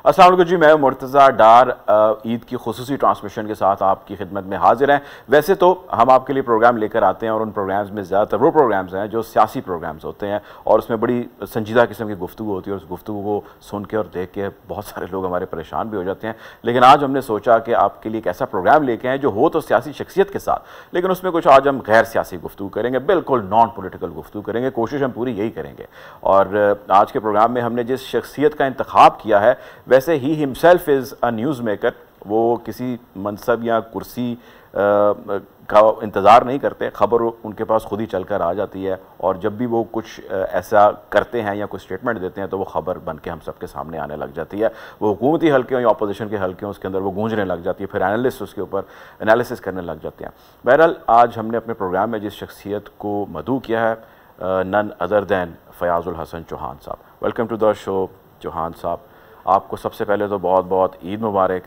السلام علیکم جی، میں مرتضیٰ ڈار عید کی خصوصی ٹرانسمیشن کے ساتھ آپ کی خدمت میں حاضر ہیں۔ ویسے تو ہم آپ کے لیے پروگرام لے کر آتے ہیں اور ان پروگرامز میں زیادہ تر وہ پروگرامز ہیں جو سیاسی پروگرامز ہوتے ہیں اور اس میں بڑی سنجیدہ قسم کی گفتگو ہوتی ہے اور اس گفتگو کو سن کے اور دیکھ کے بہت سارے لوگ ہمارے پریشان بھی ہو جاتے ہیں۔ لیکن آج ہم نے سوچا کہ آپ کے لیے ایک ایسا پروگرام لے کے آئیں جو ہو تو سیاسی شخصیت کے ساتھ، لیکن اس میں کچھ آج ہم غیر سیاسی گفتگو کریں گے، بالکل نان پولیٹیکل گفتگو کریں گے۔ کوشش ہم پوری یہی کریں گے۔ اور آج کے پروگرام میں ہم نے جس شخصیت کا انتخاب کیا ہے، ویسے ہی himself is a news maker, وہ کسی منصب یا کرسی کا انتظار نہیں کرتے، خبر ان کے پاس خود ہی چل کر آ جاتی ہے، اور جب بھی وہ کچھ ایسا کرتے ہیں یا کوئی سٹیٹمنٹ دیتے ہیں تو وہ خبر بن کے ہم سب کے سامنے آنے لگ جاتی ہے۔ وہ حکومتی حلقے ہوں یا اپوزیشن کے حلقے ہوں، اس کے اندر وہ گونجنے لگ جاتی ہے، پھر اینالسٹ اس کے اوپر انالیسس کرنے لگ جاتے ہیں۔ بہرحال آج ہم نے اپنے پروگرام میں جس شخصیت کو مدعو کیا ہے، نن ادر دین فیاض الحسن چوہان صاحب۔ ویلکم ٹو دا شو چوہان صاحب، آپ کو سب سے پہلے تو بہت بہت عید مبارک۔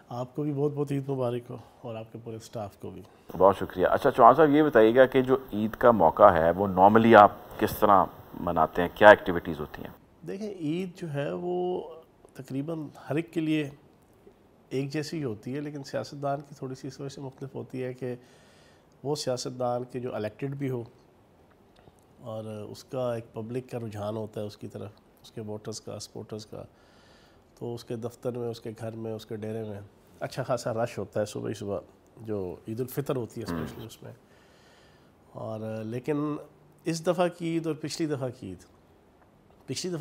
آپ کو بھی بہت بہت عید مبارک ہو، اور آپ کے پورے سٹاف کو بھی بہت شکریہ۔ اچھا چوہان صاحب، یہ بتائیے گا کہ جو عید کا موقع ہے وہ نارملی آپ کس طرح مناتے ہیں، کیا ایکٹیویٹیز ہوتی ہیں؟ دیکھیں، عید جو ہے وہ تقریباً ہر ایک کے لیے ایک جیسی ہوتی ہے، لیکن سیاستدان کی تھوڑی سی اس وجہ سے مختلف ہوتی ہے کہ وہ سیاستدان کے جو الیکٹڈ بھی ہو اور اس کا ایک پبلک کا رجحان ہوتا ہے اس کی طرف، اس کے ووٹرز کا، سپورٹرز کا، تو اس کے دفتر میں، اس کے گھر میں، اس کے ڈیرے میں اچھا خاصا رش ہوتا ہے صبح ہی صبح، جو عید الفطر ہوتی ہے اسپیشلی اس میں۔ اور لیکن اس دفعہ کی عید اور پچھلی دفعہ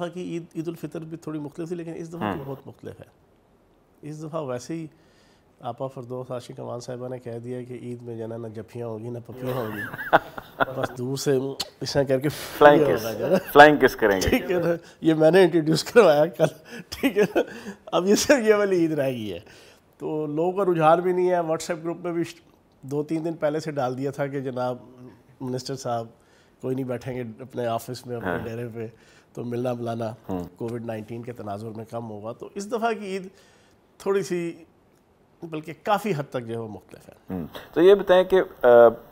کی عید الفطر بھی تھوڑی مختلف تھی، لیکن اس دفعہ کی بہت مختلف ہے۔ اس دفعہ ویسے ہی آپا فردوس عاشق امان صاحبہ نے کہہ دیا کہ عید میں جانا نہ جھپیاں ہوگی نہ پپیاں ہوگی، بس دور سے اس طرح کر کے فلائنگ کس کریں گے، ٹھیک ہے نا، یہ میں نے انٹروڈیوس کروایا کل، ٹھیک ہے نا۔ اب یہ صرف یہ والی عید رہ گئی ہے، تو لوگوں کا رجحان بھی نہیں ہے۔ واٹس ایپ گروپ میں بھی 2-3 دن پہلے سے ڈال دیا تھا کہ جناب منسٹر صاحب کوئی نہیں بیٹھیں گے اپنے آفس میں، اپنے ڈیرے پہ، تو ملنا ملانا کووڈ-19 کے تناظر میں کم ہوگا۔ تو اس دفعہ کی عید تھوڑی سی، بلکہ کافی حد تک جو ہے وہ مختلف ہے۔ تو یہ بتائیں کہ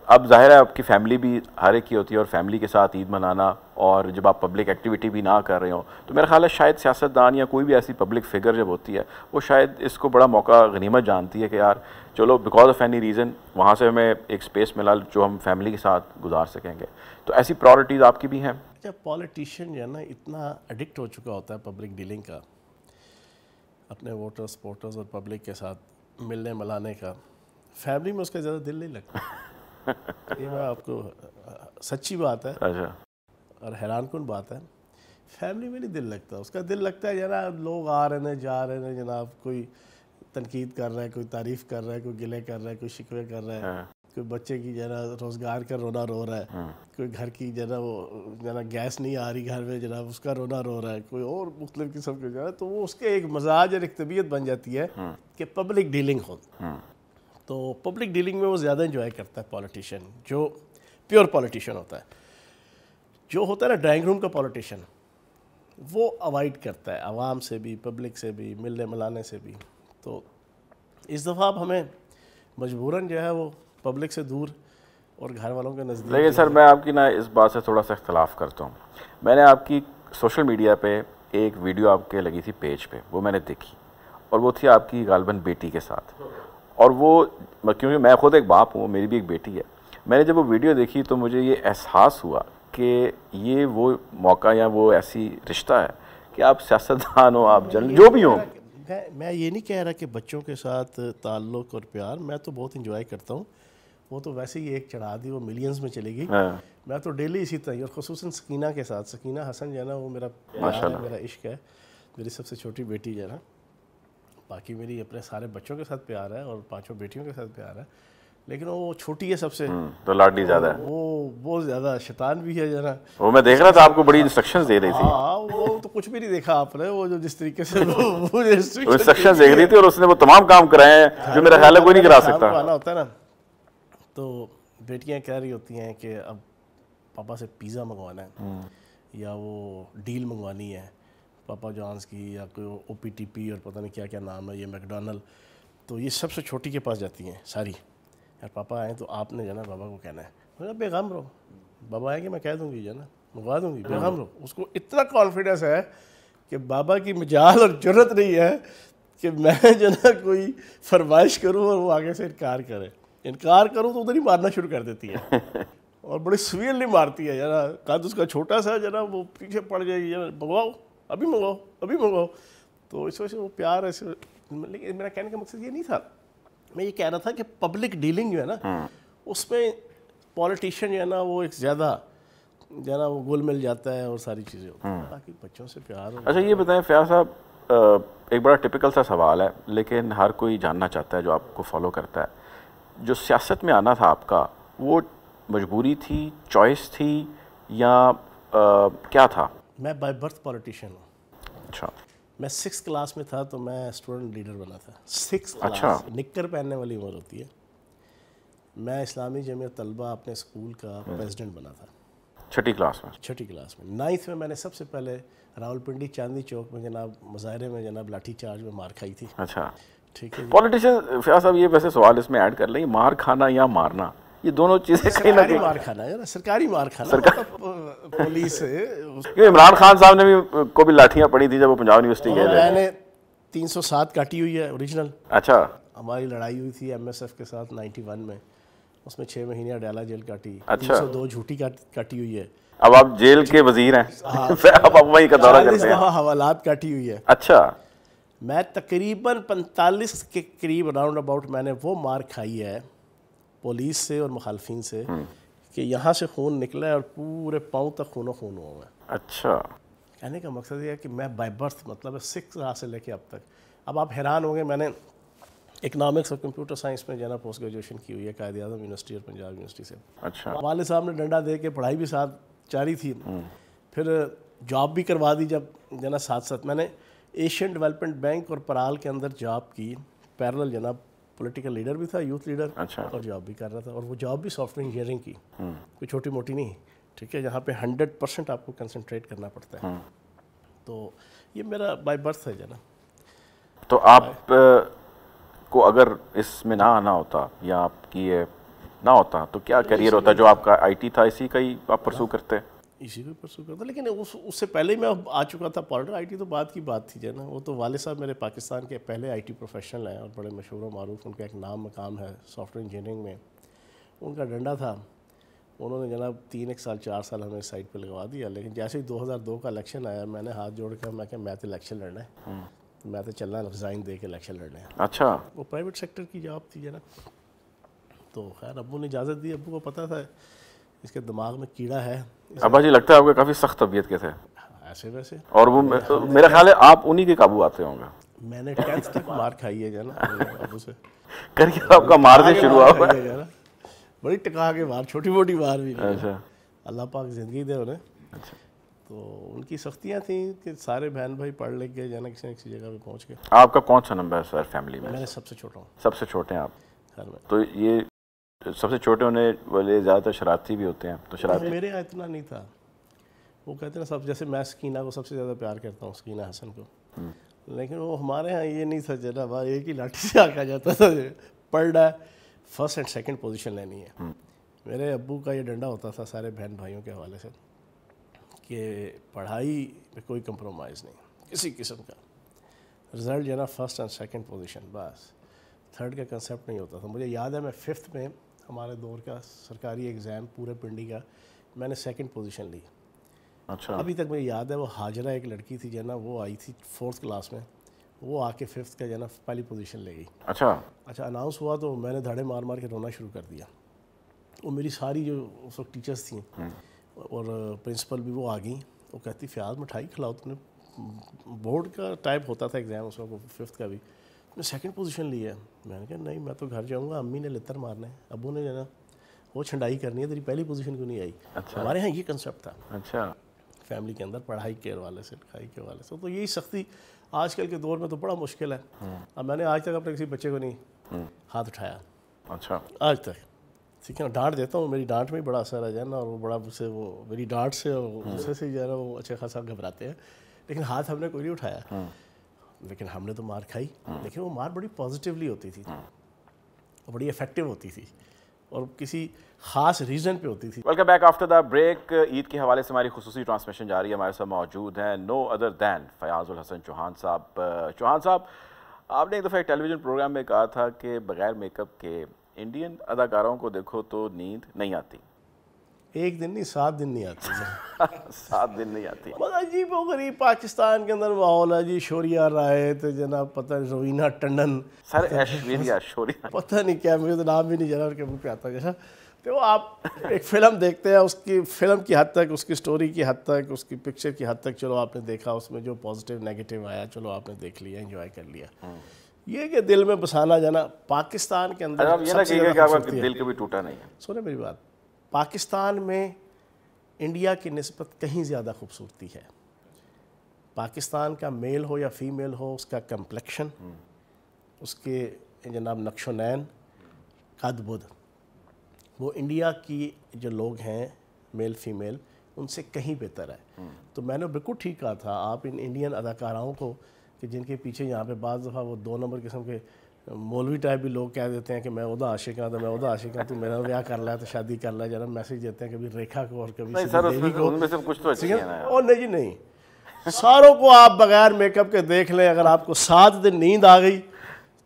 اب ظاہر ہے آپ کی فیملی بھی ہر ایک کی ہوتی ہے، اور فیملی کے ساتھ عید منانا، اور جب آپ پبلک ایکٹیویٹی بھی نہ کر رہے ہوں تو میرا خیال ہے شاید سیاستدان یا کوئی بھی ایسی پبلک فگر جب ہوتی ہے وہ شاید اس کو بڑا موقع غنیمت جانتی ہے کہ یار چلو بیکاز آف اینی ریزن وہاں سے ہمیں ایک اسپیس ملا جو ہم فیملی کے ساتھ گزار سکیں گے۔ تو ایسی پرائورٹیز آپ کی بھی ہیں؟ جب پالیٹیشین جو ہے نا اتنا ایڈکٹ ہو چکا ہوتا ہے پبلک ڈیلنگ کا، اپنے ووٹر سپورٹرز اور پبلک کے ساتھ ملنے ملانے کا، فیملی میں اس کا زیادہ دل نہیں لگتا۔ یہ میں آپ کو سچی بات ہے اور حیران کن بات ہے، فیملی میں نہیں دل لگتا، اس کا دل لگتا ہے جناب لوگ آ رہے ہیں جا رہے ہیں، جناب کوئی تنقید کر رہا ہے، کوئی تعریف کر رہا ہے، کوئی گلے کر رہا ہے، کوئی شکوے کر رہا ہے، کوئی بچے کی روزگار کا رونا رو رہا ہے، کوئی گھر کی وہ گیس نہیں آ رہی گھر میں جناب اس کا رونا رو رہا ہے، کوئی اور مختلف قسم کے تو وہ اس کے ایک مزاج اور ایک طبیعت بن جاتی ہے کہ پبلک ڈیلنگ ہو۔ تو پبلک ڈیلنگ میں وہ زیادہ انجوائے کرتا ہے پولیٹیشین، جو پیور پولیٹیشین ہوتا ہے۔ جو ہوتا ہے نا ڈرائنگ روم کا پولیٹیشین، وہ اوائڈ کرتا ہے عوام سے بھی، پبلک سے بھی، ملنے ملانے سے بھی۔ تو اس دفعہ اب ہمیں مجبوراً جو ہے وہ پبلک سے دور اور گھر والوں کے نزدیک۔ لیکن سر میں آپ کی نا اس بات سے تھوڑا سا اختلاف کرتا ہوں۔ میں نے آپ کی سوشل میڈیا پہ ایک ویڈیو آپ کے لگی تھی پیج پہ، وہ میں نے دیکھی، اور وہ تھی آپ کی غالباً بیٹی کے ساتھ، اور وہ کیونکہ میں خود ایک باپ ہوں، میری بھی ایک بیٹی ہے، میں نے جب وہ ویڈیو دیکھی تو مجھے یہ احساس ہوا کہ یہ وہ موقع یا وہ ایسی رشتہ ہے کہ آپ سیاستدان ہو، آپ جو بھی ہوں۔ میں یہ نہیں کہہ رہا کہ بچوں کے ساتھ تعلق اور پیار، میں تو بہت انجوائے کرتا ہوں، وہ تو ویسے ہی ایک چڑھا دی، وہ ملینز میں چلے گی، میں تو ڈیلی اسی طرح، اور خصوصاً سکینہ کے ساتھ، سکینہ حسن جو ہے نا وہ میرا پیار ہے، میرا عشق ہے، میری سب سے چھوٹی بیٹی جو ہے نا، باقی میری اپنے سارے بچوں کے ساتھ پیار ہے اور 5 بیٹیوں کے ساتھ پیار ہے، لیکن وہ چھوٹی ہے سب سے، تو لاڈلی زیادہ ہے، وہ بہت زیادہ شیطان بھی ہے جو ہے نا۔ وہ میں دیکھ رہا تھا آپ کو بڑی انسٹرکشنز دے رہی تھی۔ ہاں وہ تو کچھ بھی نہیں دیکھا آپ نے، وہ جو جس طریقے سے وہ انسٹرکشنز دیکھ رہی تھی، اور اس نے وہ تمام کام کرائے ہیں جو میرا خیال ہے کوئی نہیں کرا سکتا۔ آنا ہوتا ہے نا، تو بیٹیاں کہہ رہی ہوتی ہیں کہ اب پاپا سے پیزا منگوانا ہے، یا وہ ڈیل منگوانی ہے پاپا جانس کی، یا کوئی او پی ٹی پی اور پتہ نہیں کیا کیا نام ہے، یہ میکڈونلڈ، تو یہ سب سے چھوٹی کے پاس جاتی ہیں ساری، یار پاپا آئیں تو آپ نے جو ہے نا بابا کو کہنا ہے، بے غم رہو، بابا آئیں گے میں کہہ دوں گی جو ہے نا منگوا دوں گی، بے غم رہو۔ اس کو اتنا کانفیڈنس ہے کہ بابا کی مجال اور جرت نہیں ہے کہ میں جو نا کوئی فرمائش کروں اور وہ آگے سے انکار کروں تو ادھر ہی مارنا شروع کر دیتی ہے اور بڑی سویرلی مارتی ہے ذرا. قد اس کا چھوٹا سا ذرا وہ پیچھے پڑ جائے گی, منگواؤ ابھی منگواؤ ابھی منگواؤ. تو اس وجہ سے وہ پیار ایسے. لیکن میرا کہنے کا مقصد یہ نہیں تھا, میں یہ کہہ رہا تھا کہ پبلک ڈیلنگ جو ہے نا اس میں پولیٹیشین جو ہے نا وہ ایک زیادہ جو ہے نا وہ گل مل جاتا ہے اور ساری چیزیں ہوتی ہیں. باقی بچوں سے پیار. اچھا یہ بتائیں فیاض صاحب, ایک بڑا ٹپیکل سا سوال ہے لیکن ہر کوئی جاننا چاہتا ہے جو آپ کو فالو کرتا ہے, جو سیاست میں آنا تھا آپ کا وہ مجبوری تھی, چوائس تھی, یا کیا تھا؟ میں بائی برتھ پولیٹیشین ہوں. اچھا. میں 6 کلاس میں تھا تو میں اسٹوڈنٹ لیڈر بنا تھا. 6 کلاس, نکر پہننے والی عمر ہوتی ہے. میں اسلامی جمعیت طلبہ اپنے اسکول کا پریزیڈنٹ بنا تھا 6ٹھی کلاس میں. 6ٹھی کلاس میں. 9th میں میں نے سب سے پہلے راولپنڈی چاندنی چوک میں جناب مظاہرے میں جناب لاٹھی چارج میں مار کھائی تھی. اچھا ٹھیک ہے. پولیٹیشین فیاض صاحب یہ ویسے سوال اس میں ایڈ کر لیں, مار کھانا یا مارنا یہ دونوں چیزیں کہیں نہ کہیں. مار کھانا ہے نا, سرکاری مار کھانا. پولیس سے عمران خان صاحب نے بھی کو بھی لاٹھیاں پڑی تھی جب وہ پنجاب یونیورسٹی گئے تھے. میں نے 307 کاٹی ہوئی ہے اوریجنل. اچھا. ہماری لڑائی ہوئی تھی ایم ایس ایف کے ساتھ 91 میں, اس میں 6 مہینے اڈیالہ جیل کاٹی. 302 جھوٹی کاٹی ہوئی ہے. اب آپ جیل کے وزیر ہیں, اب آپ وہیں کا دورہ کرتے ہیں. حوالات کاٹی ہوئی ہے. اچھا. میں تقریباً 45 کے قریب راؤنڈ اباؤٹ میں نے وہ مار کھائی ہے پولیس سے اور مخالفین سے کہ یہاں سے خون نکلا ہے اور پورے پاؤں تک خون و خون ہوا ہے. اچھا. کہنے کا مقصد یہ ہے کہ میں بائی برتھ مطلب 6 کلاس سے لے کے اب تک. اب آپ حیران ہوں گے, میں نے اکنامکس اور کمپیوٹر سائنس میں جو ہے نا پوسٹ گریجویشن کی ہوئی ہے قائد اعظم یونیورسٹی اور پنجاب یونیورسٹی سے. اچھا. والد صاحب نے ڈنڈا دے کے پڑھائی بھی ساتھ جاری تھی, پھر جاب بھی کروا دی جب جو ہے نا ساتھ ساتھ. میں نے ایشین ڈیولپمنٹ بینک اور پرال کے اندر جاب کی پیرلل, جناب پولیٹیکل لیڈر بھی تھا, یوتھ لیڈر, اور جاب بھی کر رہا تھا. اور وہ جاب بھی سافٹ ویئر انجینئرنگ کی, کوئی چھوٹی موٹی نہیں. ٹھیک ہے, جہاں پہ 100% آپ کو کنسنٹریٹ کرنا پڑتا ہے. تو یہ میرا بائی برتھ ہے جناب. تو آپ کو اگر اس میں نہ آنا ہوتا یا آپ کی یہ نہ ہوتا تو کیا کیریئر ہوتا؟ جو آپ کا آئی ٹی تھا اسی کا ہی آپ پرسو کرتے؟ اسی کو پرسو کرتا, لیکن اس سے پہلے ہی میں آ چکا تھا پالیٹر. آئی ٹی تو بعد کی بات تھی جو ہے نا. وہ تو والد صاحب میرے پاکستان کے پہلے آئی ٹی پروفیشنل ہیں اور بڑے مشہور و معروف, ان کا ایک نام مقام ہے سافٹ ویئر انجینئرنگ میں. ان کا ڈنڈا تھا, انہوں نے جناب 3 سال 4 سال ہمیں سائٹ پہ لگوا دیا. لیکن جیسے ہی 2002 کا الیکشن آیا, میں نے ہاتھ جوڑ کر میں کہ میں تو الیکشن لڑنا ہے, میں تو چلنا ریزائن دے کے الیکشن لڑنا ہے. اچھا. وہ پرائیویٹ سیکٹر کی جاب تھی جناب. تو خیر ابو نے اجازت دی, ابو کو پتہ تھا اس کے دماغ میں کیڑا ہے. ابا جی لگتا ہے آپ کے کافی سخت طبیعت کے تھے. ایسے ویسے, اور وہ میرا خیال ہے آپ انہی کے قابو آتے ہوں گے. میں نے 10th تک مار کھائی ہے جانا ابو سے. کریئر آپ کا مار سے شروع ہوا ہے. بڑی ٹکا کے مار, چھوٹی موٹی مار بھی. اچھا. اللہ پاک زندگی دے انہیں. اچھا. تو ان کی سختیاں تھیں کہ سارے بہن بھائی پڑھ لکھ گئے جانا, کسی نہ کسی جگہ پہ پہنچ گئے. آپ کا کون سا نمبر ہے سر فیملی میں؟ میں سب سے چھوٹا ہوں. سب سے چھوٹے ہیں آپ گھر میں. تو یہ سب سے چھوٹے ہونے والے زیادہ تر شرارتی بھی ہوتے ہیں. تو شرارتی میرے یہاں اتنا نہیں تھا. وہ کہتے ہیں سب, جیسے میں سکینہ کو سب سے زیادہ پیار کرتا ہوں, سکینہ حسن کو, لیکن وہ ہمارے ہاں یہ نہیں تھا جناب, ایک ہی لاٹھی سے آ جاتا تھا, پڑھنا ہے, 1st اینڈ 2nd پوزیشن لینی ہے. میرے ابو کا یہ ڈنڈا ہوتا تھا سارے بہن بھائیوں کے حوالے سے کہ پڑھائی میں کوئی کمپرومائز نہیں کسی قسم کا. رزلٹ جو ہے نا 1st اینڈ 2nd پوزیشن, بس 3rd کا کنسیپٹ نہیں ہوتا تھا. مجھے یاد ہے میں 5th میں ہمارے دور کا سرکاری ایگزام پورے پنڈی کا, میں نے 2nd پوزیشن لی. اچھا. ابھی تک مجھے یاد ہے, وہ حاجرہ ایک لڑکی تھی جو ہے نا, وہ آئی تھی 4th کلاس میں, وہ آ کے 5th کا جو ہے نا پہلی پوزیشن لے گئی. اچھا اناؤنس ہوا تو میں نے دھاڑے مار مار کے رونا شروع کر دیا. وہ میری ساری جو اس وقت ٹیچرس تھیں اور پرنسپل بھی وہ آ گئیں. وہ کہتی فیاض مٹھائی کھلاؤ, تم نے بورڈ کا ٹائپ ہوتا تھا ایگزام اس وقت 5th کا بھی, میں 2nd پوزیشن لی ہے. میں نے کہا نہیں میں تو گھر جاؤں گا, امی نے لتر مارنا ہے, ابو نے جو ہے نا وہ چھنڈائی کرنی ہے, تیری پہلی پوزیشن کیوں نہیں آئی. ہمارے یہاں یہ کنسیپٹ تھا. اچھا. فیملی کے اندر پڑھائی کے حوالے سے, لکھائی کے حوالے سے. تو یہی سختی آج کل کے دور میں تو بڑا مشکل ہے. اب میں نے آج تک اپنے کسی بچے کو نہیں ہاتھ اٹھایا. اچھا. آج تک ٹھیک ہے نا, ڈانٹ دیتا ہوں, میری ڈانٹ میں بڑا اثر ہے جو ہے نا, اور وہ بڑا مجھ سے وہ میری ڈانٹ سے اور غصے سے جو ہے نا وہ اچھے خاصا گھبراتے ہیں. لیکن ہاتھ ہم نے کوئی نہیں اٹھایا, لیکن ہم نے تو مار کھائی. لیکن وہ مار بڑی پازیٹیولی ہوتی تھی, بڑی افیکٹو ہوتی تھی. اور کسی خاص ریزن پہ ہوتی تھی. Welcome back after the break. Eid کے حوالے سے ہماری خصوصی ٹرانسمیشن جاری ہے. ہمارے ساتھ موجود ہیں نو ادر دین فیاض الحسن چوہان صاحب. چوہان صاحب، آپ نے ایک دفعہ ایک ٹیلی ویژن پروگرام میں کہا تھا کہ بغیر میک اپ کے انڈین اداکاروں کو دیکھو تو نیند نہیں آتی. ایک دن نہیں 7 دن نہیں آتی. 7 دن نہیں آتی. بس عجیب و غریب پاکستان کے اندر ماحول ہے جی. شوریہ رائے تو جناب پتہ نہیں روینہ ٹنڈن سر ایشوریا شوریہ پتہ نہیں کیا، مجھے تو نام بھی نہیں جانا کے منہ پہ آتا جیسا. تو آپ ایک فلم دیکھتے ہیں، اس کی فلم کی حد تک، اس کی سٹوری کی حد تک، اس کی پکچر کی حد تک چلو آپ نے دیکھا، اس میں جو پازیٹیو نیگیٹیو آیا چلو آپ نے دیکھ لیا، انجوائے کر لیا. یہ کہ دل میں بسانا جانا پاکستان کے اندر اب یہ نہ کہیے کہ آپ کا دل کبھی ٹوٹا نہیں ہے. سنیں میری بات، پاکستان میں انڈیا کی نسبت کہیں زیادہ خوبصورتی ہے. پاکستان کا میل ہو یا فیمیل ہو، اس کا کمپلیکشن، اس کے جناب نقش و نین، قد بد، وہ انڈیا کی جو لوگ ہیں میل فیمیل ان سے کہیں بہتر ہے. تو میں نے بالکل ٹھیک کہا تھا. آپ ان انڈین اداکاراؤں کو کہ جن کے پیچھے یہاں پہ بعض دفعہ وہ 2 نمبر قسم کے مولوی ٹائپ بھی لوگ کہہ دیتے ہیں کہ میں عہدہ عاشق ہوں، تو میں عہدہ عاشق ہوں، تو میرا بیاہ کر لیا تو شادی کر لیا، جناب میسیج دیتے ہیں کبھی ریکھا کو اور کبھی دیوی کو. ان میں سے کچھ تو اچھی ہے نا. اور نہیں جی نہیں، ساروں کو آپ بغیر میک اپ کے دیکھ لیں. اگر آپ کو 7 دن نیند آ گئی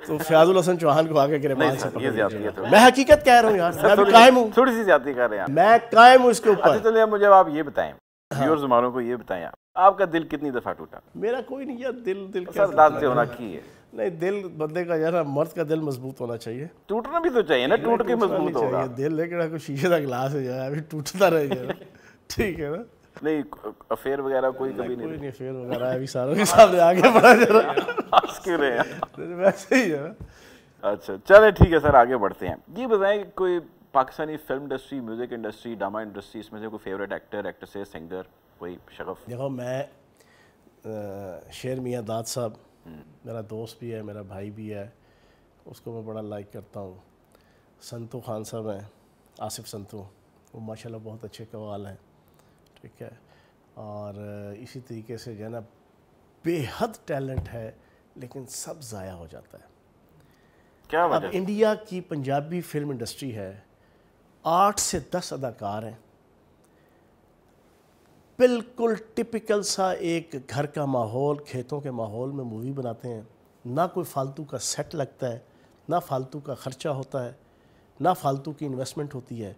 تو فیاض الحسن چوہان کو آگے گربان سے پکڑ لیجیے. میں حقیقت کہہ رہا ہوں یار، میں بھی قائم ہوں، تھوڑی سی زیادتی کر رہے ہیں. میں قائم ہوں اس کے اوپر. اچھا چلیے مجھے آپ یہ بتائیں، ویورز ہماروں کو یہ بتائیں، آپ کا دل کتنی دفعہ ٹوٹا؟ میرا کوئی نہیں یار. دل سر داد سے ہونا کی ہے. نہیں، دل بندے کا یار مرد کا دل مضبوط ہونا چاہیے. ٹوٹنا بھی تو چاہیے نا، ٹوٹ کے مضبوط ہوگا. دل لیکن کوئی شیشے کا گلاس ہے ابھی ٹوٹتا رہے گا. ٹھیک ہے نا. نہیں افیئر وغیرہ کوئی کبھی نہیں؟ کوئی نہیں افیئر وغیرہ ابھی ساروں کے سامنے آگے بڑھا جا رہا کیوں نہیں؟ ویسے ہی ہے. اچھا چلے ٹھیک ہے سر، آگے بڑھتے ہیں. یہ بتائیں کوئی Pakistani film industry, music industry, drama industry, اس میں سے کوئی فیوریٹ ایکٹر، ایکٹریس، سنگر، کوئی شغف؟ دیکھو میں شیر میاں داد صاحب میرا دوست بھی ہے، میرا بھائی بھی ہے، اس کو میں بڑا لائک کرتا ہوں. سنتو خان صاحب ہیں، آصف سنتو، وہ ماشاءاللہ بہت اچھے قوال ہیں. ٹھیک ہے. اور اسی طریقے سے جو ہے نا بے حد ٹیلنٹ ہے لیکن سب ضائع ہو جاتا ہے. کیا اب انڈیا کی پنجابی فلم انڈسٹری ہے، 8 سے 10 اداکار ہیں، بالکل ٹپیکل سا ایک گھر کا ماحول، کھیتوں کے ماحول میں مووی بناتے ہیں. نہ کوئی فالتو کا سیٹ لگتا ہے، نہ فالتو کا خرچہ ہوتا ہے، نہ فالتو کی انویسٹمنٹ ہوتی ہے،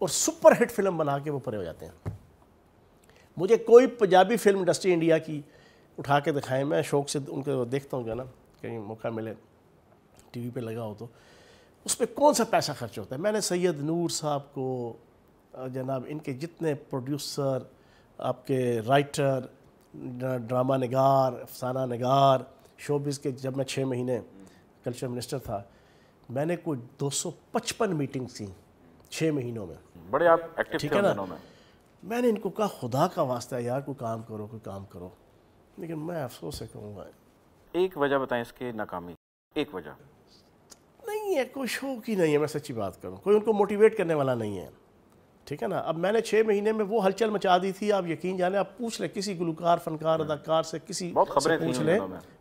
اور سپر ہٹ فلم بنا کے وہ پرے ہو جاتے ہیں. مجھے کوئی پنجابی فلم انڈسٹری انڈیا کی اٹھا کے دکھائیں، میں شوق سے ان کو دیکھتا ہوں جو ہے نا، کہیں موقع ملے ٹی وی پہ لگا ہو تو اس پہ کون سا پیسہ خرچ ہوتا ہے. میں نے سید نور صاحب کو، جناب ان کے جتنے پروڈیوسر، آپ کے رائٹر، ڈرامہ نگار، افسانہ نگار، شوبز کے، جب میں 6 مہینے کلچر منسٹر تھا، میں نے کوئی 255 میٹنگز کی 6 مہینوں میں. بڑے آپ ایکٹیو ٹھیک تھے ہے نا. ان دنوں میں. میں نے ان کو کہا خدا کا واسطہ ہے یار کوئی کام کرو، کوئی کام کرو. لیکن میں افسوس سے کہوں گا، ایک وجہ بتائیں اس کی ناکامی، ایک وجہ. نہیں ہے، کوئی شوق ہی نہیں ہے. میں سچی بات کروں، کوئی ان کو موٹیویٹ کرنے والا نہیں ہے. ٹھیک ہے نا. اب میں نے 6 مہینے میں وہ ہلچل مچا دی تھی. آپ یقین جانے، آپ پوچھ لیں کسی گلوکار، فنکار، اداکار سے، کسی سے پوچھ لیں،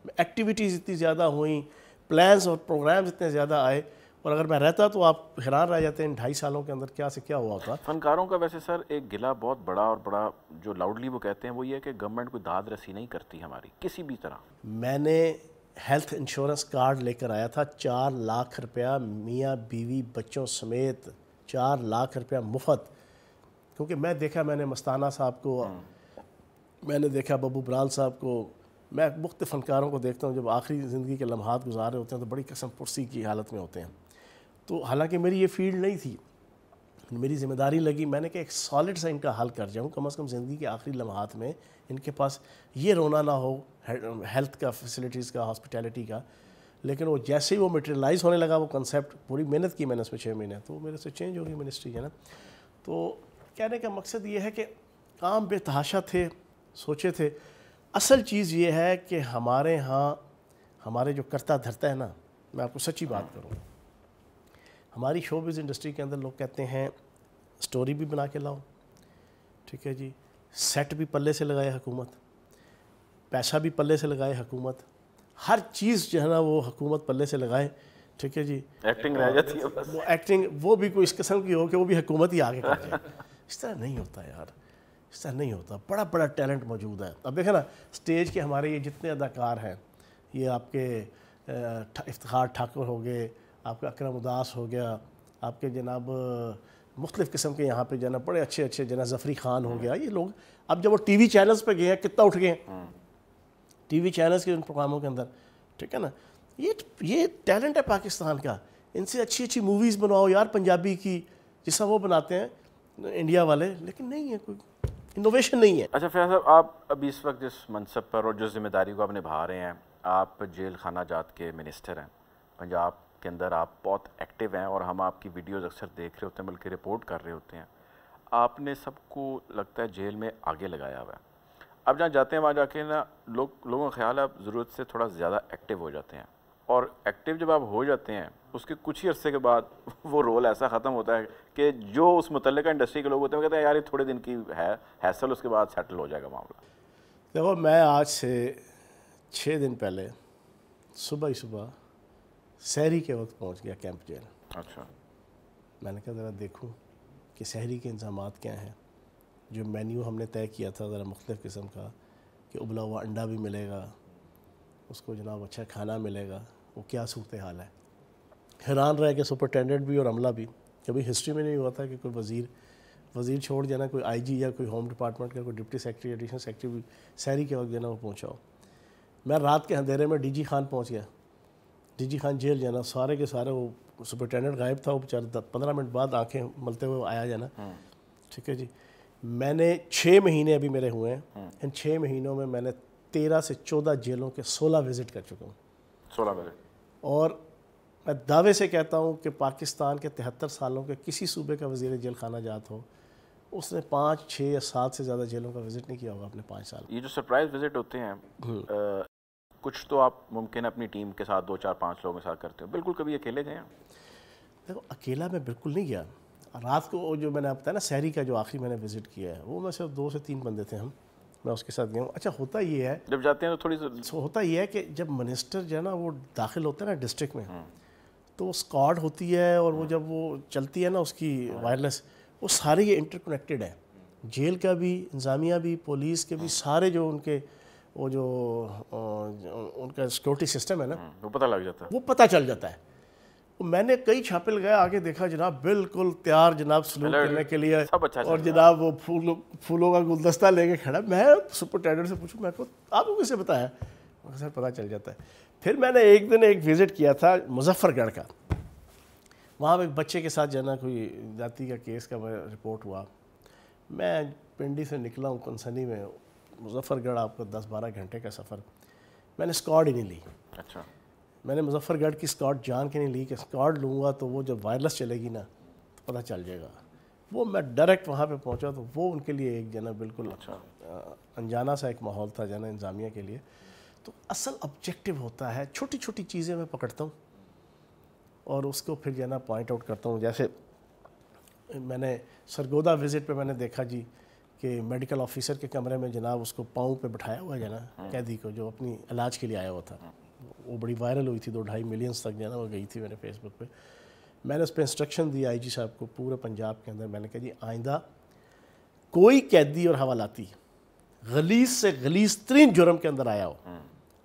ایکٹیویٹیز اتنی زیادہ ہوئیں، پلانز اور پروگرامز اتنے زیادہ آئے. اور اگر میں رہتا تو آپ حیران رہ جاتے ہیں 2.5 سالوں کے اندر کیا سے کیا ہوا ہوتا. فنکاروں کا ویسے سر ایک گلہ بہت بڑا، اور بڑا جو لاؤڈلی وہ کہتے ہیں وہ یہ ہے کہ گورنمنٹ کوئی داد رسی نہیں کرتی ہماری کسی بھی طرح. میں نے ہیلتھ انشورنس کارڈ لے کر آیا تھا، 4 لاکھ روپیہ میاں بیوی بچوں سمیت 4 لاکھ روپیہ مفت. کیونکہ میں دیکھا، میں نے مستانہ صاحب کو، میں نے دیکھا ببو برال صاحب کو، میں مختلف فنکاروں کو دیکھتا ہوں جب آخری زندگی کے لمحات گزار رہے ہوتے ہیں تو بڑی قسم پرسی کی حالت میں ہوتے ہیں. تو حالانکہ میری یہ فیلڈ نہیں تھی، میری ذمہ داری لگی، میں نے کہ ایک سالڈ سا ان کا حل کر جاؤں، کم از کم زندگی کے آخری لمحات میں ان کے پاس یہ رونا نہ ہو ہیلتھ کا، فیسلٹیز کا، ہاسپٹیلٹی کا. لیکن وہ جیسے ہی وہ میٹیریلائز ہونے لگا وہ کنسیپٹ، پوری محنت کی میں نے اس میں 6 مہینے، تو میرے سے چینج ہو گئی منسٹری ہے نا. تو کہنے کا مقصد یہ ہے کہ کام بے تحاشا تھے، سوچے تھے. اصل چیز یہ ہے کہ ہمارے ہاں ہمارے جو کرتا دھرتا ہے نا، میں آپ کو سچی بات کروں، ہماری شوبز انڈسٹری کے اندر لوگ کہتے ہیں سٹوری بھی بنا کے لاؤ، ٹھیک ہے جی، سیٹ بھی پلے سے لگائے حکومت، پیسہ بھی پلے سے لگائے حکومت، ہر چیز جو ہے نا وہ حکومت پلے سے لگائے، ٹھیک ہے جی, ایکٹنگ رہ جاتی ہے بس. وہ ایکٹنگ وہ بھی کوئی اس قسم کی ہو کہ وہ بھی حکومت ہی آگے کر جائے. اس طرح نہیں ہوتا یار, اس طرح نہیں ہوتا. بڑا بڑا ٹیلنٹ موجود ہے. اب دیکھیں نا اسٹیج کے ہمارے یہ جتنے اداکار ہیں, یہ آپ کے افتخار ٹھاکر ہو گئے, آپ کا اکرم اداس ہو گیا, آپ کے جناب مختلف قسم کے یہاں پہ جناب بڑے اچھے اچھے جناب ظفری خان ہو گیا, یہ لوگ اب جب وہ ٹی وی چینلز پہ گئے ہیں کتنا اٹھ گئے ہیں ٹی وی چینلز کے ان پروگراموں کے اندر, ٹھیک ہے نا. یہ ٹیلنٹ ہے پاکستان کا. ان سے اچھی اچھی موویز بنواؤ یار پنجابی کی, جس طرح وہ بناتے ہیں انڈیا والے, لیکن نہیں ہے, کوئی انوویشن نہیں ہے. اچھا فیاض صاحب, آپ ابھی اس وقت جس منصب پر اور جس ذمہ داری کو آپ نبھا رہے ہیں, آپ جیل خانہ جات کے منسٹر ہیں پنجاب کے اندر, آپ بہت ایکٹیو ہیں اور ہم آپ کی ویڈیوز اکثر دیکھ رہے ہوتے ہیں بلکہ رپورٹ کر رہے ہوتے ہیں. آپ نے سب کو لگتا ہے جیل میں آگے لگایا ہوا ہے. اب جہاں جاتے ہیں وہاں جا کے نا لوگوں کا خیال ہے آپ ضرورت سے تھوڑا زیادہ ایکٹیو ہو جاتے ہیں, اور ایکٹیو جب آپ ہو جاتے ہیں اس کے کچھ ہی عرصے کے بعد وہ رول ایسا ختم ہوتا ہے کہ جو اس متعلقہ انڈسٹری کے لوگ ہوتے ہیں وہ کہتے ہیں یار یہ تھوڑے دن کی ہے ہیسل, اس کے بعد سیٹل ہو جائے گا معاملہ. دیکھو میں آج سے 6 دن پہلے صبح ہی صبح سحری کے وقت پہنچ گیا کیمپ جیل. اچھا. میں نے کہا ذرا دیکھوں کہ سحری کے انتظامات کیا ہیں. جو مینیو ہم نے طے کیا تھا ذرا مختلف قسم کا, کہ ابلا ہوا انڈا بھی ملے گا, اس کو جناب اچھا کھانا ملے گا, وہ کیا صورتحال ہے. حیران رہ کہ سپرنٹینڈنٹ بھی اور عملہ بھی, کبھی ہسٹری میں نہیں ہوا تھا کہ کوئی وزیر چھوڑ جانا, کوئی آئی جی یا کوئی ہوم ڈپارٹمنٹ کا کوئی ڈپٹی سیکرٹری ایڈیشنل سیکرٹری بھی سحری کے وقت جانا وہ پہنچا ہو. میں رات کے اندھیرے میں ڈی جی خان پہنچ گیا, ڈی جی خان جیل جانا, سارے کے سارے وہ سپرنٹینڈنٹ غائب تھا, وہ بیچارہ 15 منٹ بعد آنکھیں ملتے ہوئے آیا جانا. ٹھیک ہے جی. میں نے 6 مہینے ابھی میرے ہوئے ہیں, ان 6 مہینوں میں نے 13 سے 14 جیلوں کے 16 وزٹ کر چکا ہوں. 16 وزٹ. اور میں دعوے سے کہتا ہوں کہ پاکستان کے 73 سالوں کے کسی صوبے کا وزیر جیل خانہ جات ہو, اس نے 5, 6 یا 7 سے زیادہ جیلوں کا وزٹ نہیں کیا ہوگا اپنے 5 سال. یہ جو سرپرائز وزٹ ہوتے ہیں کچھ تو آپ ممکن اپنی ٹیم کے ساتھ 2, 4, 5 لوگوں کے ساتھ کرتے ہو, بالکل کبھی اکیلے گئے ہیں؟ دیکھو اکیلا میں بالکل نہیں گیا. رات کو جو میں نے بتایا نا سحری کا جو آخری میں نے وزٹ کیا ہے, وہ میں صرف 2 سے 3 بندے تھے, میں اس کے ساتھ گیا ہوں. اچھا ہوتا یہ ہے جب جاتے ہیں تو تھوڑی ہوتا یہ ہے کہ جب منسٹر جو ہے نا وہ داخل ہوتا ہے نا ڈسٹرکٹ میں, تو وہ اسکواڈ ہوتی ہے, اور وہ جب وہ چلتی ہے نا اس کی وائرلیس, وہ سارے یہ انٹر کنیکٹڈ ہے. جیل کا بھی, انتظامیہ بھی, پولیس کے بھی, سارے جو ان کے وہ جو ان کا سیکورٹی سسٹم ہے نا, وہ پتہ لگ جاتا ہے, وہ پتہ چل جاتا ہے. میں نے کئی چھاپل گئے, آگے دیکھا جناب بالکل تیار جناب سلوک کرنے کے لیے, اور جناب وہ پھولوں کا گلدستہ لے کے کھڑا. میں سپرنٹینڈنٹ سے پوچھوں, میں کو آپ کو کسے پتہ ہے؟ سر پتہ چل جاتا ہے. پھر میں نے ایک دن ایک وزٹ کیا تھا مظفر گڑھ کا, وہاں ایک بچے کے ساتھ جانا کوئی جاتی کا کیس کا رپورٹ ہوا. میں پنڈی سے نکلا ہوں کنسنی میں, مظفر گڑھ آپ کو 10-12 گھنٹے کا سفر, میں نے اسکواڈ ہی نہیں لی. اچھا. میں نے مظفر گڑھ کی اسکواڈ جان کے نہیں لی کہ اسکواڈ لوں گا تو وہ جب وائرلیس چلے گی نا تو پتہ چل جائے گا. وہ میں ڈائریکٹ وہاں پہ پہنچا تو وہ ان کے لیے ایک جنا بالکل انجانا سا ایک ماحول تھا جنا انتظامیہ کے لیے. تو اصل آبجیکٹیو ہوتا ہے, چھوٹی چھوٹی چیزیں میں پکڑتا ہوں اور اس کو پھر جنا پوائنٹ آؤٹ کرتا ہوں. جیسے میں نے سرگودا وزٹ پہ میں نے دیکھا جی کہ میڈیکل آفیسر کے کمرے میں جناب اس کو پاؤں پہ بٹھایا ہوا ہے جنا قیدی کو, جو اپنی علاج کے لیے آیا ہوا تھا. وہ بڑی وائرل ہوئی تھی, 2-2.5 ملینز تک جو ہے نا وہ گئی تھی میرے فیس بک پہ. میں نے اس پہ انسٹرکشن دی آئی جی صاحب کو پورے پنجاب کے اندر. میں نے کہا جی آئندہ کوئی قیدی اور حوالتی غلیظ سے غلیظ ترین جرم کے اندر آیا ہو,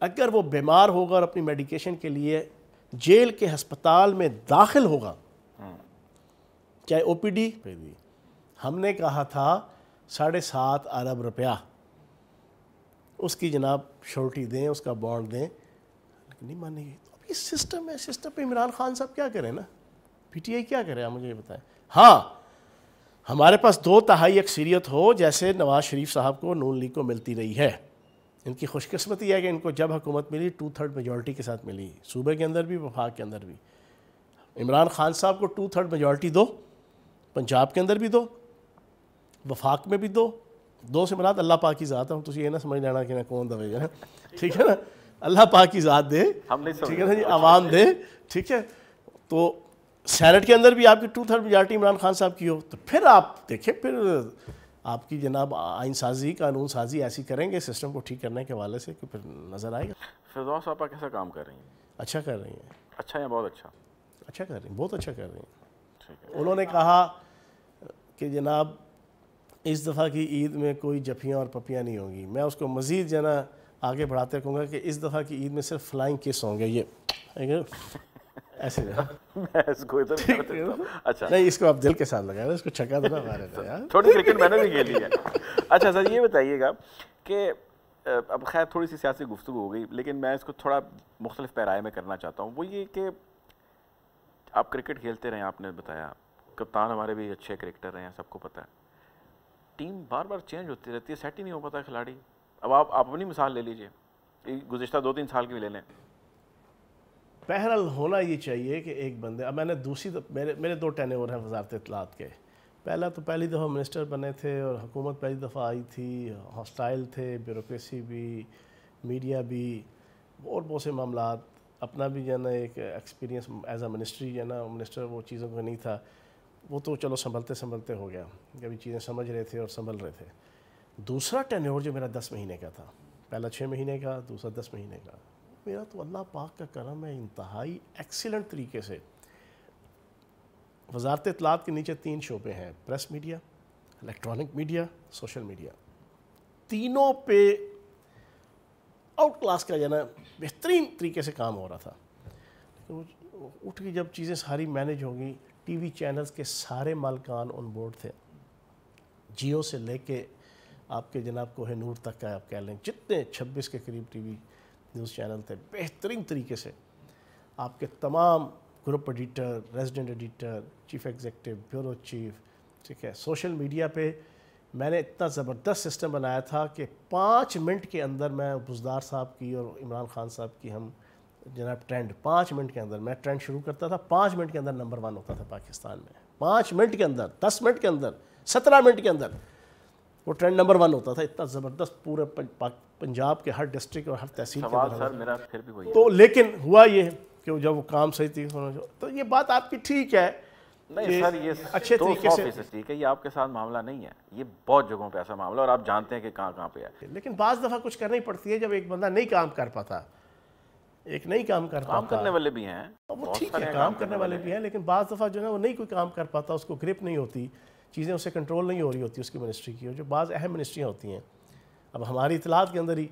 اگر وہ بیمار ہوگا اور اپنی میڈیکیشن کے لیے جیل کے ہسپتال میں داخل ہوگا, چاہے او پی ڈی, ہم نے کہا تھا 7.5 ارب روپیہ اس کی جناب شورٹی دیں, اس کا بانڈ دیں, لیکن نہیں مانے گی. اب یہ سسٹم ہے, سسٹم پہ عمران خان صاحب کیا کریں نا, پی ٹی آئی کیا کرے, آپ مجھے یہ بتائیں. ہاں ہمارے پاس 2/3 اکثریت ہو جیسے نواز شریف صاحب کو نون لیگ کو ملتی رہی ہے. ان کی خوش قسمتی ہے کہ ان کو جب حکومت ملی 2/3 میجورٹی کے ساتھ ملی, صوبے کے اندر بھی وفاق کے اندر بھی. عمران خان صاحب کو 2/3 میجورٹی دو, پنجاب کے اندر بھی دو, وفاق میں بھی دو. 2 سے مراد اللہ پاک کی ذات ہے, تجھے یہ نہ سمجھ لینا کہ میں کون دوے جانا, ٹھیک ہے نا, اللہ پاک کی ذات دے, ٹھیک ہے نا جی, عوام دے, ٹھیک ہے. تو سینٹ کے اندر بھی آپ کی 2/3 میجورٹی عمران خان صاحب کی ہو, تو پھر آپ دیکھیں پھر آپ کی جناب آئین سازی, قانون سازی ایسی کریں گے سسٹم کو ٹھیک کرنے کے حوالے سے کہ پھر نظر آئے گا. فردوس صاحب کیسا کام کر رہی ہیں؟ اچھا کر رہی ہیں. اچھا یا بہت اچھا؟ اچھا کر رہی ہیں، بہت اچھا کر رہی ہیں. انہوں نے کہا کہ جناب اس دفعہ کی عید میں کوئی جفیاں اور پپیاں نہیں ہوں گی. میں اس کو مزید جو ہے نا آگے بڑھاتے کہوں گا کہ اس دفعہ کی عید میں صرف فلائنگ کس ہوں گے. یہ ایسے اچھا نہیں، اس کو آپ دل کے ساتھ لگائیں، اس کو چھکا تو نہ مارے تھے یار. تھوڑی کرکٹ میں نے بھی کھیلی ہے. اچھا سر یہ بتائیے گا کہ اب خیر تھوڑی سی سیاسی گفتگو ہو گئی، لیکن میں اس کو تھوڑا مختلف پیرائے میں کرنا چاہتا ہوں. وہ یہ کہ آپ کرکٹ کھیلتے رہے، آپ نے بتایا کپتان ہمارے بھی اچھے کرکٹر ہیں، سب کو پتہ ہے. ٹیم بار بار چینج ہوتی رہتی ہے، سیٹ ہی نہیں ہو پاتا کھلاڑی. اب آپ اپنی مثال لے لیجئے، گزشتہ 2-3 سال کی بھی لے لیں. بہرحال ہونا یہ چاہیے کہ ایک بندے، اب میں نے میرے 2 ٹینیور ہیں وزارت اطلاعات کے. پہلی دفعہ منسٹر بنے تھے اور حکومت پہلی دفعہ آئی تھی، ہاسٹائل تھے، بیوروکریسی بھی، میڈیا بھی، اور بہت سے معاملات. اپنا بھی جو ہے نا ایک ایکسپیرینس ایز اے منسٹری جو ہے نا، منسٹر وہ چیزوں کا نہیں تھا. وہ تو چلو سنبھلتے ہو گیا، کبھی چیزیں سمجھ رہے تھے اور سنبھل رہے تھے. دوسرا ٹینیور جو میرا 10 مہینے کا تھا، پہلا 6 مہینے کا، دوسرا 10 مہینے کا، میرا تو اللہ پاک کا کرم ہے، انتہائی ایکسیلنٹ طریقے سے. وزارت اطلاعات کے نیچے 3 شعبے ہیں، press media, electronic media, social media. تینوں پہ آؤٹ کلاس کا جو ہے نا بہترین طریقے سے کام ہو رہا تھا. اٹھ کے جب چیزیں ساری مینیج ہو گئی، ٹی وی چینلز کے سارے مالکان آن بورڈ تھے، جیو سے لے کے آپ کے جناب کوہ نور تک کا آپ کہہ لیں، جتنے 26 کے قریب ٹی وی نیوز چینل تھے، بہترین طریقے سے آپ کے تمام group editor, resident editor, chief executive, bureau chief, ٹھیک ہے. سوشل میڈیا پہ میں نے اتنا زبردست سسٹم بنایا تھا کہ 5 منٹ کے اندر میں بزدار صاحب کی اور عمران خان صاحب کی ہم جناب ٹرینڈ 5 منٹ کے اندر میں ٹرینڈ شروع کرتا تھا، 5 منٹ کے اندر نمبر 1 ہوتا تھا پاکستان میں. 5 منٹ کے اندر، 10 منٹ کے اندر، 17 منٹ کے اندر وہ ٹرینڈ نمبر 1 ہوتا تھا. اتنا زبردست پورے پنجاب کے ہر ڈسٹرکٹ اور ہر تحصیل کے اندر. سر میرا پھر بھی وہی تو لیکن ہوا یہ کہ جب وہ کام صحیح تھی تو یہ بات آپ کی ٹھیک ہے. نہیں سر، یہ اچھے طریقے سے ٹھیک ہے، یہ آپ کے ساتھ معاملہ نہیں ہے، یہ بہت جگہوں پہ ایسا معاملہ، اور آپ جانتے ہیں کہ کہاں پہ ہے. لیکن بعض دفعہ کچھ کرنی پڑتی ہے جب ایک بندہ نہیں کام کر پاتا، ایک نہیں کام کر پاتا. کام کرنے والے بھی ہیں، وہ ٹھیک ہے، کام کرنے والے بھی ہیں، لیکن بعض دفعہ جو ہے وہ نہیں کوئی کام کر پاتا، اس کو گرپ نہیں ہوتی، چیزیں اسے کنٹرول نہیں ہو رہی ہوتی اس کی منسٹری کی. اور جو بعض اہم منسٹریاں ہوتی ہیں، اب ہماری اطلاعات کے اندر ہی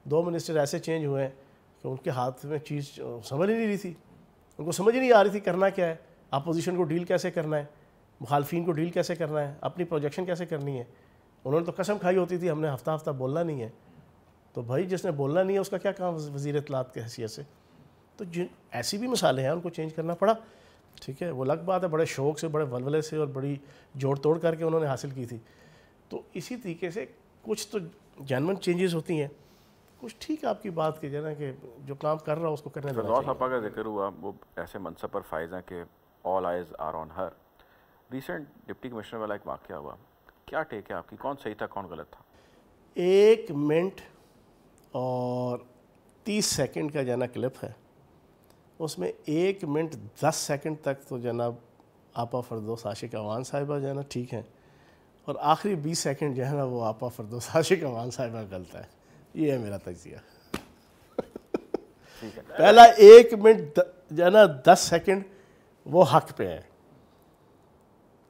2 منسٹر ایسے چینج ہوئے ہیں کہ ان کے ہاتھ میں چیز سمجھ ہی نہیں رہی تھی، ان کو سمجھ ہی نہیں آ رہی تھی کرنا کیا ہے، اپوزیشن کو ڈیل کیسے کرنا ہے، مخالفین کو ڈیل کیسے کرنا ہے، اپنی پروجیکشن کیسے کرنی ہے. انہوں نے تو قسم کھائی ہوتی تھی ہم نے ہفتہ بولنا نہیں ہے. تو بھائی جس نے بولنا نہیں ہے اس کا کیا کام وزیر اطلاعات کی حیثیت سے. تو ایسی بھی مثالیں ہیں، ان کو چینج کرنا پڑا، ٹھیک ہے. وہ الگ بات ہے، بڑے شوق سے، بڑے ولولے سے اور بڑی جوڑ توڑ کر کے انہوں نے حاصل کی تھی. تو اسی طریقے سے کچھ تو جینون چینجز ہوتی ہیں، کچھ ٹھیک آپ کی بات کی جائے نا کہ جو کام کر رہا ہو اس کو کرنے دینا چاہیے. صاحب کا ذکر ہوا، وہ ایسے منصب پر فائز ہیں کہ all eyes are on her. Recent deputy commissioner والا ایک واقعہ ہوا، کیا ٹیک ہے آپ کی، کون صحیح تھا کون غلط تھا؟ 1 منٹ اور 30 سیکنڈ کا جانا کلپ ہے، اس میں 1 منٹ 10 سیکنڈ تک تو جناب آپا فردوس عاشق اوان صاحبہ جو ہے نا ٹھیک ہیں، اور آخری 20 سیکنڈ جو ہے نا وہ آپا فردوس عاشق اوان صاحبہ غلط ہے. یہ ہے میرا تجزیہ. پہلا 1 منٹ جو ہے نا 10 سیکنڈ وہ حق پہ ہے،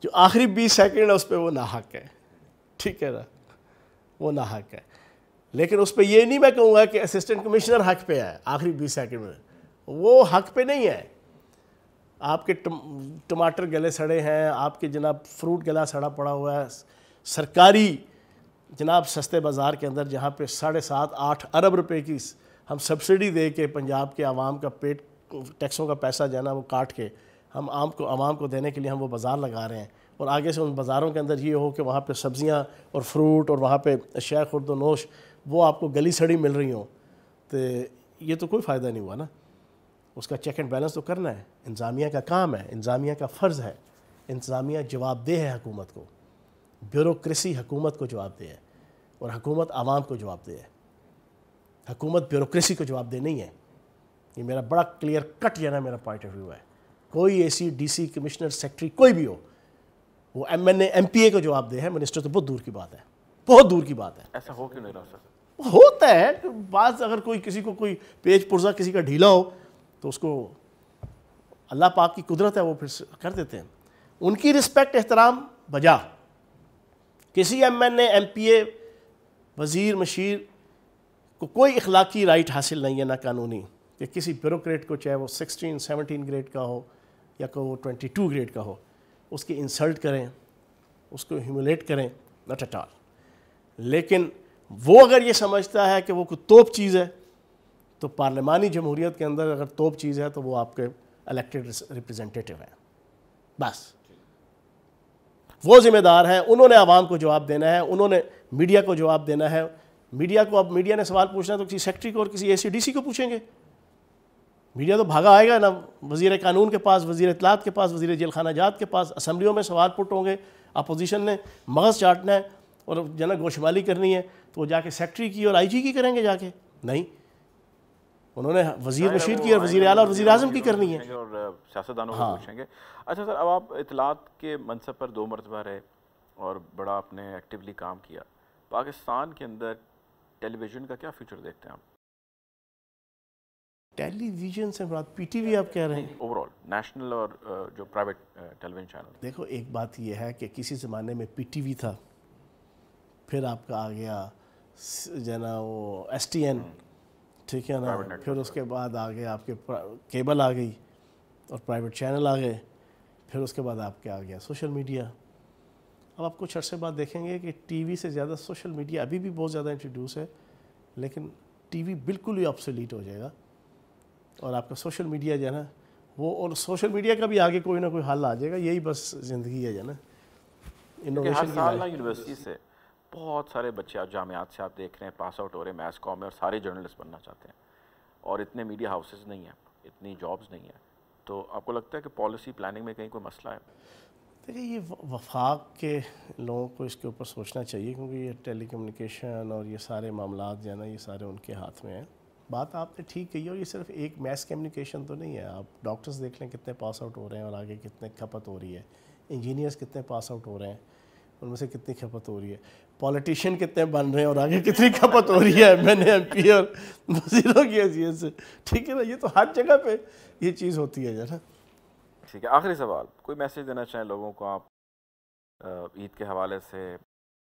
جو آخری 20 سیکنڈ ہے اس پہ وہ ناحق ہے، ٹھیک ہے نا، وہ ناحق ہے. لیکن اس پہ یہ نہیں میں کہوں گا کہ اسسٹنٹ کمشنر حق پہ ہے آخری 20 سیکنڈ میں، وہ حق پہ نہیں ہے. آپ کے ٹماٹر گلے سڑے ہیں، آپ کے جناب فروٹ گلا سڑا پڑا ہوا ہے سرکاری جناب سستے بازار کے اندر، جہاں پہ 7.5-8 ارب روپے کی ہم سبسڈی دے کے پنجاب کے عوام کا پیٹ ٹیکسوں کا پیسہ جو ہے نا وہ کاٹ کے ہم عوام کو دینے کے لیے ہم وہ بازار لگا رہے ہیں، اور آگے سے ان بازاروں کے اندر یہ ہو کہ وہاں پہ سبزیاں اور فروٹ اور وہاں پہ اشیاء خورد و نوش وہ آپ کو گلی سڑی مل رہی ہوں. تو یہ تو کوئی فائدہ نہیں ہوا نا. اس کا چیک اینڈ بیلنس تو کرنا ہے، انتظامیہ کا کام ہے، انتظامیہ کا فرض ہے. انتظامیہ جواب دہ ہے حکومت کو، بیوروکریسی حکومت کو جواب دہ ہے، اور حکومت عوام کو جواب دہ ہے. حکومت بیوروکریسی کو جواب دہ نہیں ہے. یہ میرا بڑا کلیئر کٹ جو ہے نا میرا پوائنٹ آف ویو ہے. کوئی A C D C commissioner secretary کوئی بھی ہو، وہ M N A M P A کو جواب دہ ہے، منسٹر تو بہت دور کی بات ہے، بہت دور کی بات ہے. ایسا ہو کیوں نہیں رہا سر؟ ہوتا ہے بعض، اگر کوئی کسی کو کوئی پیج پرزہ کسی کا ڈھیلا ہو تو اس کو اللہ پاک کی قدرت ہے وہ پھر کر دیتے ہیں. ان کی رسپیکٹ احترام بجا. کسی M N A M P A وزیر مشیر کو کوئی اخلاقی رائٹ حاصل نہیں ہے نہ قانونی کہ کسی بیوروکریٹ کو چاہے وہ 17 گریڈ کا ہو یا کہ وہ 22 گریڈ کا ہو اس کی انسلٹ کریں, اس کو ہیوملیٹ کریں, ناٹ ایٹ آل. لیکن وہ اگر یہ سمجھتا ہے کہ وہ کوئی توپ چیز ہے تو پارلیمانی جمہوریت کے اندر اگر توپ چیز ہے تو وہ آپ کے الیکٹڈ ریپریزنٹیٹیو ہیں بس. وہ ذمہ دار ہیں, انہوں نے عوام کو جواب دینا ہے, انہوں نے میڈیا کو جواب دینا ہے. میڈیا کو اب میڈیا نے سوال پوچھنا ہے تو کسی سیکٹری کو اور کسی اے سی ڈی سی کو پوچھیں گے. میڈیا تو بھاگا آئے گا نا وزیر قانون کے پاس, وزیر اطلاعات کے پاس, وزیر جیل خانہ جات کے پاس. اسمبلیوں میں سوال پٹ ہوں گے, اپوزیشن نے مغز چاٹنا ہے اور گوشمالی کرنی ہے تو وہ جا کے سیکٹری کی اور آئی جی کی کریں گے جا کے. نہیں, انہوں نے وزیر مشیر کی اور وزیر اعلیٰ اور وزیر اعظم کی کرنی ہے اور سیاستدانوں کو پوچھیں گے. اچھا سر, اب آپ اطلاعات کے منصب پر 2 مرتبہ رہے اور بڑا آپ نے ایکٹیولی کام کیا. پاکستان کے اندر ٹیلی ویژن کا کیا فیوچر دیکھتے ہیں آپ؟ ٹیلی ویژن سے مراد پی ٹی وی آپ کہہ رہے ہیں؟ اوور آل نیشنل اور جو پرائیویٹ ٹیلی ویژن چینل. دیکھو ایک بات یہ ہے کہ کسی زمانے میں پی ٹی وی تھا, پھر آپ کا آ گیا جو ہے نا وہ ایس ٹی این, ٹھیک ہے نا, پھر اس کے بعد آ گیا آپ کے کیبل آ گئی اور پرائیویٹ چینل آ گئے, پھر اس کے بعد آپ کے آ گیا سوشل میڈیا. اب آپ کچھ عرصے بعد دیکھیں گے کہ ٹی وی سے زیادہ سوشل میڈیا ابھی بھی بہت زیادہ انٹروڈیوس ہے, لیکن ٹی وی بالکل ہی آبسولیٹ ہو جائے گا اور آپ کا سوشل میڈیا جو ہے نا وہ, اور سوشل میڈیا کا بھی آگے کوئی نہ کوئی حل آ جائے گا. یہی بس زندگی ہے جو نا انوویشن ہر کی. سال نا یونیورسٹی سے بہت سارے بچے جامعات سے آپ دیکھ رہے ہیں پاس آؤٹ ہو رہے ہیں میس کام میں, اور سارے جرنلسٹ بننا چاہتے ہیں, اور اتنے میڈیا ہاؤسز نہیں ہیں, اتنی جابز نہیں ہیں. تو آپ کو لگتا ہے کہ پالیسی پلاننگ میں کہیں کوئی مسئلہ ہے؟ دیکھیں یہ وفاق کے لوگوں کو اس کے اوپر سوچنا چاہیے, کیونکہ یہ ٹیلی کمیونیکیشن اور یہ سارے معاملات جو ہے نا یہ سارے ان کے ہاتھ میں ہیں. بات آپ نے ٹھیک کہی, اور یہ صرف ایک میس کمیونیکیشن تو نہیں ہے. آپ ڈاکٹرز دیکھ لیں کتنے پاس آؤٹ ہو رہے ہیں اور آگے کتنے کھپت ہو رہی ہے. انجینئرس کتنے پاس آؤٹ ہو رہے ہیں, ان میں سے کتنی کھپت ہو رہی ہے. پولیٹیشین کتنے بن رہے ہیں اور آگے کتنی کھپت ہو رہی ہے M N A M P اور وزیروں کی حیثیت سے, ٹھیک ہے نا. یہ تو ہر جگہ پہ یہ چیز ہوتی ہے جو نا. ٹھیک ہے, آخری سوال, کوئی میسیج دینا چاہیں لوگوں کو آپ عید کے حوالے سے,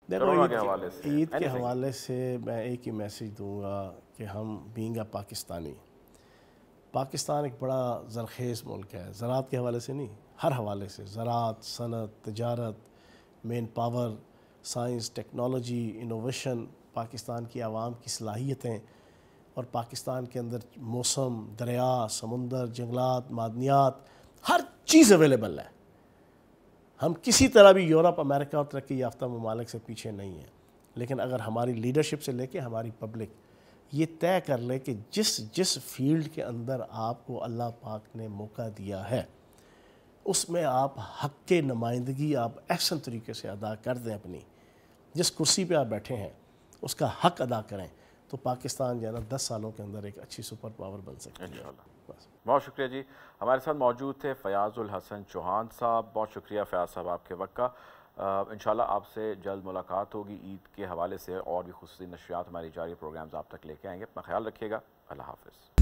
کرونا کے حوالے سے؟ عید کے حوالے سے میں ایک ہی میسیج دوں گا کہ ہم بینگ اے پاکستانی, پاکستان ایک بڑا زرخیز ملک ہے, زراعت کے حوالے سے نہیں, ہر حوالے سے, زراعت, صنعت, تجارت, manpower, science, technology, innovation, Pakistan کی عوام کی صلاحیتیں, اور پاکستان کے اندر موسم, دریا, سمندر, جنگلات, معدنیات, ہر چیز اویلیبل ہے. ہم کسی طرح بھی یورپ, امریکہ اور ترقی یافتہ ممالک سے پیچھے نہیں ہیں. لیکن اگر ہماری لیڈرشپ سے لے کے ہماری پبلک یہ طے کر لے کہ جس فیلڈ کے اندر آپ کو اللہ پاک نے موقع دیا ہے اس میں آپ حق کے نمائندگی آپ احسن طریقے سے ادا کر دیں, اپنی جس کرسی پہ آپ بیٹھے ہیں اس کا حق ادا کریں, تو پاکستان جو ہے نا 10 سالوں کے اندر ایک اچھی سپر پاور بن سکتی ہے انشاءاللہ. بہت شکریہ جی. ہمارے ساتھ موجود تھے فیاض الحسن چوہان صاحب. بہت شکریہ فیاض صاحب آپ کے وقت کا. انشاءاللہ آپ سے جلد ملاقات ہوگی. عید کے حوالے سے اور بھی خصوصی نشریات ہماری جاری پروگرامز آپ تک لے کے آئیں گے. اپنا خیال رکھیے گا. اللہ حافظ.